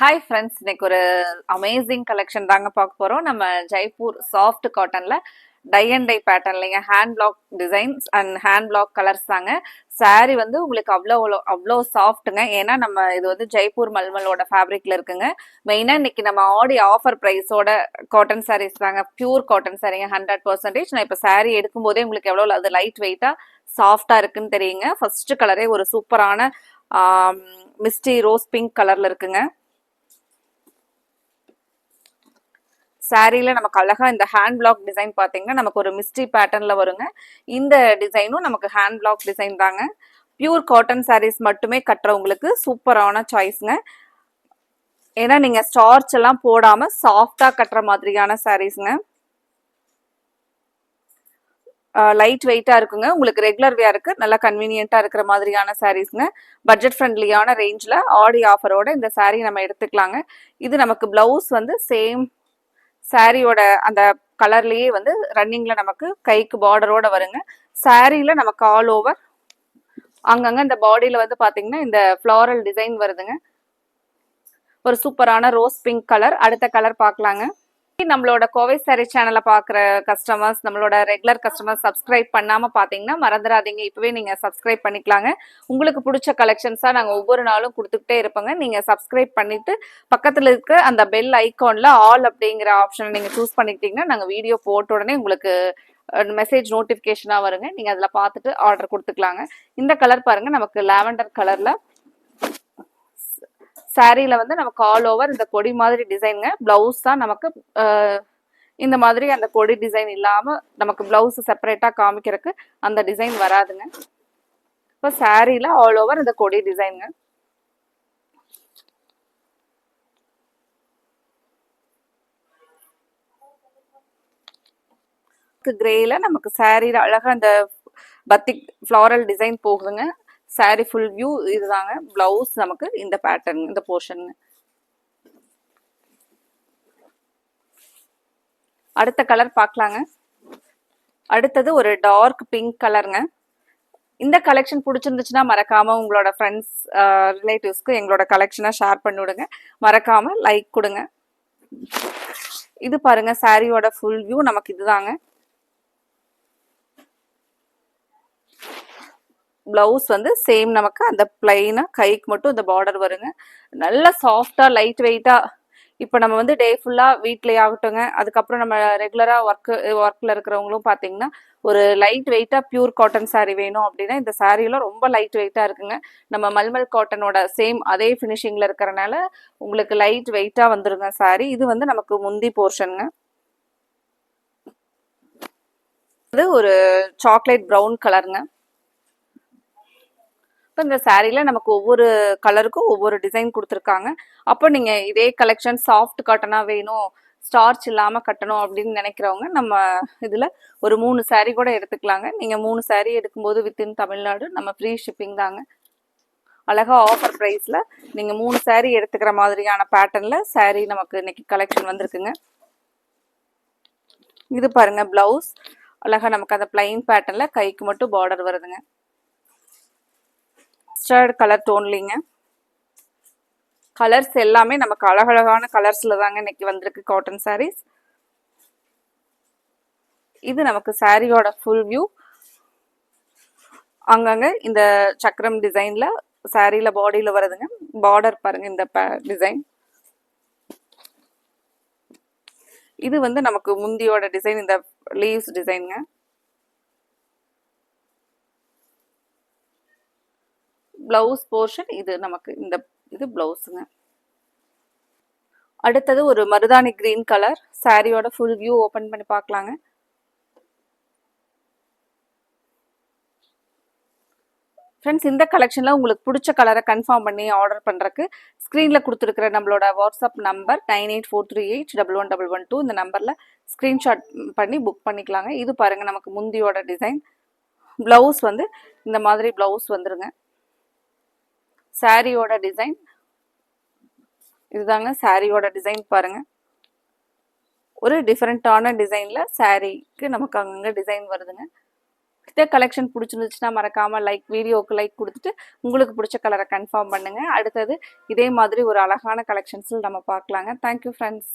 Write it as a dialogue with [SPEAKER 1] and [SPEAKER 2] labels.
[SPEAKER 1] Hi friends, இன்னைக்கு ஒரு amazing collection தாங்க பார்க்க போறோம். நம்ம ஜெய்ப்பூர் சாஃப்ட் காட்டன்ல டை அண்ட் டை பேட்டர்ன்லங்க hand block designs and hand block colours தாங்க. சாரி வந்து உங்களுக்கு அவ்வளோ சாஃப்ட்டுங்க. ஏன்னா நம்ம இது வந்து ஜெய்ப்பூர் மல்மலோட ஃபேப்ரிக்ல இருக்குங்க. மெயினாக இன்னைக்கு நம்ம ஆடி ஆஃபர் ப்ரைஸோட காட்டன் சாரீஸ் தாங்க, பியூர் காட்டன் சாரீங்க 100%. நான் இப்போ சாரீ எடுக்கும் போதே உங்களுக்கு எவ்வளோ அது லைட் வெயிட்டா சாஃப்டா இருக்குன்னு தெரியுங்க. ஃபர்ஸ்ட் கலரே ஒரு சூப்பரான மிஸ்டி ரோஸ் பிங்க் கலர்ல இருக்குங்க. சாரியில நமக்கு அழகா இந்த ஹேண்ட் பிளாக் டிசைன் பாத்தீங்கன்னா நமக்கு ஒரு மிஸ்டி பேட்டர்ன்ல வருங்க. இந்த டிசைனும் நமக்கு ஹேண்ட் பிளாக் டிசைன் தாங்க. பியூர் காட்டன் சாரீஸ் மட்டுமே கட்டுறவங்களுக்கு சூப்பரான சாய்ஸ்ங்க. ஏன்னா நீங்க ஸ்டார்ச் எல்லாம் போடாம சாஃப்டா கட்டுற மாதிரியான சாரீஸ்ங்க. லைட் வெயிட்டா இருக்குங்க. உங்களுக்கு ரெகுலர் வேருக்கு நல்லா கன்வீனியன்ட்டா இருக்கிற மாதிரியான சாரீஸ்ங்க. பட்ஜெட் ஃப்ரெண்ட்லியான ரேஞ்சில் ஆடி ஆஃபரோட இந்த சாரீ நம்ம எடுத்துக்கலாங்க. இது நமக்கு பிளவுஸ் வந்து சேம் சாரியோட அந்த கலர்லயே வந்து ரன்னிங்ல நமக்கு கைக்கு பார்டரோட வருங்க. சாரியில நமக்கு ஆல் ஓவர் அங்கங்க இந்த பாடியில வந்து பாத்தீங்கன்னா இந்த ஃப்ளாரல் டிசைன் வருதுங்க. ஒரு சூப்பரான ரோஸ் பிங்க் கலர். அடுத்த கலர் பார்க்கலாங்க. நம்மளோட கோவை சாரி சேனலை பார்க்குற கஸ்டமர்ஸ், நம்மளோட ரெகுலர் கஸ்டமர்ஸ் சப்ஸ்கிரைப் பண்ணாம பார்த்தீங்கன்னா மறந்துடாதீங்க, இப்பவே நீங்க சப்ஸ்கிரைப் பண்ணிக்கலாங்க. உங்களுக்கு பிடிச்ச கலெக்ஷன்ஸா நாங்கள் ஒவ்வொரு நாளும் கொடுத்துக்கிட்டே இருப்போங்க. நீங்க சப்ஸ்கிரைப் பண்ணிட்டு பக்கத்துல இருக்க அந்த பெல் ஐகான்ல ஆல் அப்படிங்கிற ஆப்ஷனை நீங்க சூஸ் பண்ணிக்கிட்டீங்கன்னா நாங்கள் வீடியோ போட்ட உடனே உங்களுக்கு மெசேஜ் நோட்டிஃபிகேஷனா வருங்க. நீங்க அதுல பார்த்துட்டு ஆர்டர் கொடுத்துக்கலாங்க. இந்த கலர் பாருங்க, நமக்கு லாவெண்டர் கலர்ல சாரியில வந்து நமக்கு ஆல் ஓவர் இந்த கொடி மாதிரி டிசைனுங்க. பிளவுஸ் தான் நமக்கு இந்த மாதிரி அந்த கொடி டிசைன் இல்லாம நமக்கு பிளவுஸ் செப்பரேட்டா காமிக்கிறதுக்கு அந்த டிசைன் வராதுங்க. இப்போ சாரியில ஆல் ஓவர் இந்த கொடி டிசைனுங்க. கிரேல நமக்கு சாரியில அழகா இந்த பத்திக் ஃப்ளாரல் டிசைன் போகுதுங்க. சாரி ஃபுல் வியூ இதுதாங்க. பிளவுஸ் நமக்கு இந்த பேட்டர்ன், இந்த போர்ஷன். அடுத்த கலர் பார்க்கலாங்க. அடுத்தது ஒரு டார்க் பிங்க் கலருங்க. இந்த கலெக்ஷன் பிடிச்சிருந்துச்சுன்னா மறக்காம உங்களோட ஃப்ரெண்ட்ஸ் ரிலேட்டிவ்ஸ்க்கு எங்களோட கலெக்ஷனை ஷேர் பண்ணி விடுங்க. மறக்காம லைக் கொடுங்க. இது பாருங்க, சாரியோட ஃபுல் வியூ நமக்கு இதுதாங்க. பிளவுஸ் வந்து சேம் நமக்கு அந்த பிளைனா கைக்கு மட்டும் இந்த பார்டர் வருங்க. நல்ல சாஃப்டா லைட் வெயிட்டா. இப்போ நம்ம வந்து டே ஃபுல்லா வீட்லயே ஆகட்டுங்க, அதுக்கப்புறம் நம்ம ரெகுலரா ஒர்க்ல இருக்கிறவங்களும் பாத்தீங்கன்னா ஒரு லைட் வெயிட்டா பியூர் காட்டன் சாரீ வேணும் அப்படின்னா இந்த சாரீலாம் ரொம்ப லைட் வெயிட்டா இருக்குங்க. நம்ம மல்மல் காட்டனோட சேம் அதே ஃபினிஷிங்ல இருக்கிறனால உங்களுக்கு லைட் வெயிட்டா வந்துருங்க சாரீ. இது வந்து நமக்கு முந்தி போர்ஷனுங்க. இது ஒரு சாக்லேட் ப்ரௌன் கலருங்க. இப்போ இந்த சாரீல நமக்கு ஒவ்வொரு கலருக்கும் ஒவ்வொரு டிசைன் கொடுத்துருக்காங்க. அப்போ நீங்க இதே கலெக்ஷன் சாஃப்ட் காட்டனா வேணும், ஸ்டார்ச் இல்லாம கட்டணும் அப்படின்னு நினைக்கிறவங்க நம்ம இதுல ஒரு 3 சாரீ கூட எடுத்துக்கலாங்க. நீங்க 3 சாரீ எடுக்கும்போது வித்தின் தமிழ்நாடு நம்ம ஃப்ரீ ஷிப்பிங் தாங்க. அழகா ஆஃபர் ப்ரைஸ்ல நீங்க 3 சாரீ எடுத்துக்கிற மாதிரியான பேட்டர்ன்ல சாரீ நமக்கு இன்னைக்கு கலெக்ஷன் வந்திருக்குங்க. இது பாருங்க, பிளவுஸ் அழகா நமக்கு அந்த பிளைன் பேட்டர்ன்ல கைக்கு மட்டும் பார்டர் வருதுங்க. Mustard colour டோன்லிங்க. கலர்ஸ் எல்லாமே நமக்கு அழகழகான கலர்ஸ்ல தாங்க இன்னைக்கு வந்திருக்கு காட்டன் சாரீஸ். இது நமக்கு சாரியோட ஃபுல் வியூ. அங்கங்க இந்த சக்கரம் டிசைன்ல சாரியில பாடியில வருதுங்க. பார்டர் பாருங்க, இந்த டிசைன். இது வந்து நமக்கு முந்தியோட டிசைன், இந்த லீவ்ஸ் டிசைனுங்க. பிளவுஸ் போர்ஷன் இது நமக்கு இந்த இது பிளவுஸுங்க. அடுத்தது ஒரு மருதாணி கிரீன் கலர். சாரியோட ஃபுல் வியூ ஓபன் பண்ணி பார்க்கலாங்க. ஃப்ரெண்ட்ஸ், இந்த கலெக்ஷன்ல உங்களுக்கு பிடிச்ச கலரை கன்ஃபார்ம் பண்ணி ஆர்டர் பண்றதுக்கு ஸ்க்ரீன்ல கொடுத்துருக்கிற நம்மளோட வாட்ஸ்அப் நம்பர் 9843811112 இந்த நம்பர்ல ஸ்கிரீன்ஷாட் பண்ணி புக் பண்ணிக்கலாங்க. இது பாருங்க, நமக்கு முந்தியோட டிசைன். பிளவுஸ் வந்து இந்த மாதிரி பிளவுஸ் வந்துருங்க. சாரியோட டிசைன் இதுதாங்க. சாரியோட டிசைன் பாருங்க, ஒரு டிஃப்ரெண்டான டிசைன்ல சாரிக்கு நமக்கு அங்கங்க டிசைன் வருதுங்க. இந்த கலெக்ஷன் பிடிச்சிருந்துச்சுன்னா மறக்காம வீடியோவுக்கு லைக் கொடுத்துட்டு உங்களுக்கு பிடிச்ச கலரை கன்ஃபார்ம் பண்ணுங்க. அடுத்தது இதே மாதிரி ஒரு அழகான கலெக்ஷன்ஸில் நம்ம பார்க்கலாங்க. Thank you friends.